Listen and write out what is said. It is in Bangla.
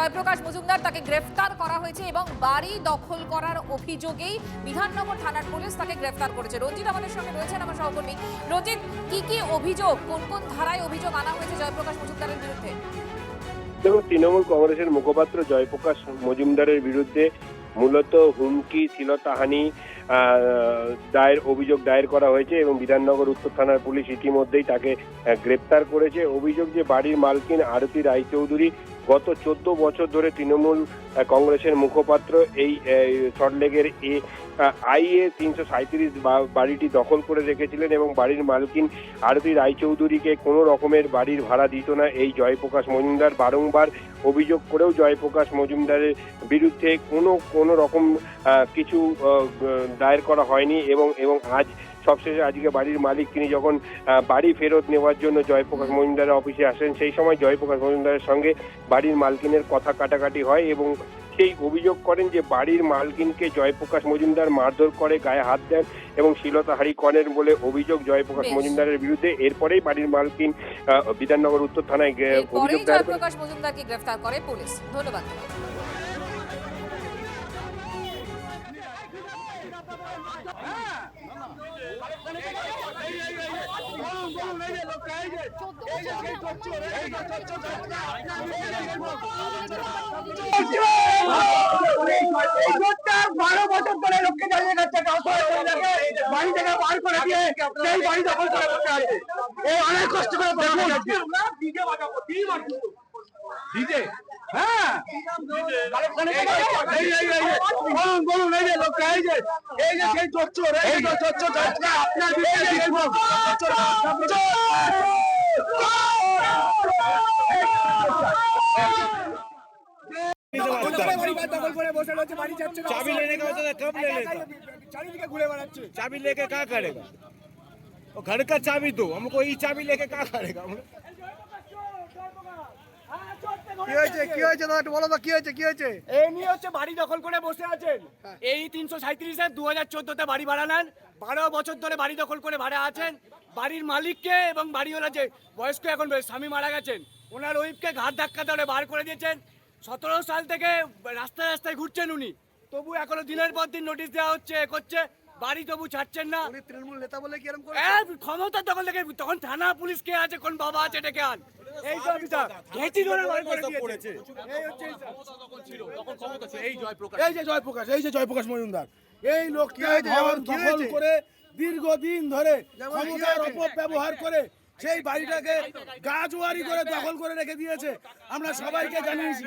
জয়প্রকাশ মজুমদার, তাকে গ্রেফতার করা হয়েছে এবং বাড়ি দখল করার অভিযোগেই বিধাননগর থানার পুলিশ তাকে গ্রেফতার করেছে। রঞ্জিত আমাদের সঙ্গে রয়েছেন, আমার সহকর্মী। রঞ্জিত, কি অভিযোগ, কোন কোন ধারায় অভিযোগ আনা হয়েছে জয়প্রকাশ মজুমদারের বিরুদ্ধে? দেখুন, তৃণমূল কংগ্রেসের মুখপাত্র জয়প্রকাশ মজুমদারের বিরুদ্ধে মূলত হুমকি, শ্লীলতাহানি অভিযোগ দায়ের করা হয়েছে এবং বিধাননগর উত্তর থানার পুলিশ ইতিমধ্যেই তাকে গ্রেপ্তার করেছে। অভিযোগ যে বাড়ির মালকিন আরতি রায়চৌধুরী গত 14 বছর ধরে তৃণমূল কংগ্রেসের মুখপাত্র এই সল্টলেকের IA 337 বাড়িটি দখল করে রেখেছিলেন এবং বাড়ির মালকিন আরতি রায়চৌধুরীকে কোনো রকমের বাড়ির ভাড়া দিত না এই জয়প্রকাশ মজুমদার। বারংবার অভিযোগ করেও জয়প্রকাশ মজুমদারের বিরুদ্ধে কোনো রকম কিছু দায়ের করা হয়নি এবং আজ সবশেষে আজকে বাড়ির মালিক তিনি যখন বাড়ি ফেরত নেওয়ার জন্য জয়প্রকাশ মজুমদারের অফিসে আসেন, সেই সময় জয়প্রকাশ মজুমদারের সঙ্গে বাড়ির মালকিনের কথা কাটাকাটি হয় এবং সেই অভিযোগ করেন যে বাড়ির মালকিনকে জয়প্রকাশ মজুমদার মারধর করে, গায়ে হাত দেন এবং শ্লীলতাহানি করেন বলে অভিযোগ জয়প্রকাশ মজুমদারের বিরুদ্ধে। এরপরেই বাড়ির মালকিন বিধাননগর উত্তর থানায় অভিযোগ দায়ের করে। জয়প্রকাশ মজুমদারকে গ্রেফতার করে পুলিশ। ধন্যবাদ। বারো বছর ধরে লোককে জ্বালিয়ে খাচ্ছে, বাড়ি থেকে বার করে দিয়ে সেই বাড়ি দখল করে বসে আছে। ও অনেক কষ্ট করে বলুন, এই যে লোক এই যে সেই চোর, আপনার चाबी लेने का होता था कब ले लेता? चाबी लेके क्या करेगा? वो घर का चाबी दो हमको, ये चाबी लेके क्या करेगा? বাড়ি দখল করে বসে আছেন। এই 337 2014-তে বাড়ি ভাড়া নেন, 12 বছর ধরে বাড়ি দখল করে ভাড়া আছেন। বাড়ির মালিককে এবং বাড়িওয়ালা যে বয়স্ক এখন স্বামী মারা গেছেন, ওনার ওয়াইফকে ঘাট ধাক্কা ধরে বার করে দিয়েছেন। 17 সাল থেকে রাস্তায় রাস্তায় ঘুরছেন উনি, তবু এখনো দিনের পর দিন নোটিশ দেওয়া হচ্ছে, করছে, বাড়ি তবু ছাড়ছেন না। তৃণমূল নেতা বলে কি এরকম ক্ষমতা দখল থেকে তখন থানা পুলিশ কে আছে, কোন বাবা আছে ডেকে আন। এই তো অফিসার ঘেঁটি ধরে বার করে দিয়েছে। এই হচ্ছে এই যে জয়প্রকাশ মজুমদার, এই লোককে দখল করে দীর্ঘদিন ধরে ক্ষমতার অপব্যবহার করে সেই বাড়িটাকে গাজওয়ারি করে দখল করে রেখে দিয়েছে। আমরা সবাইকে জানিয়েছি।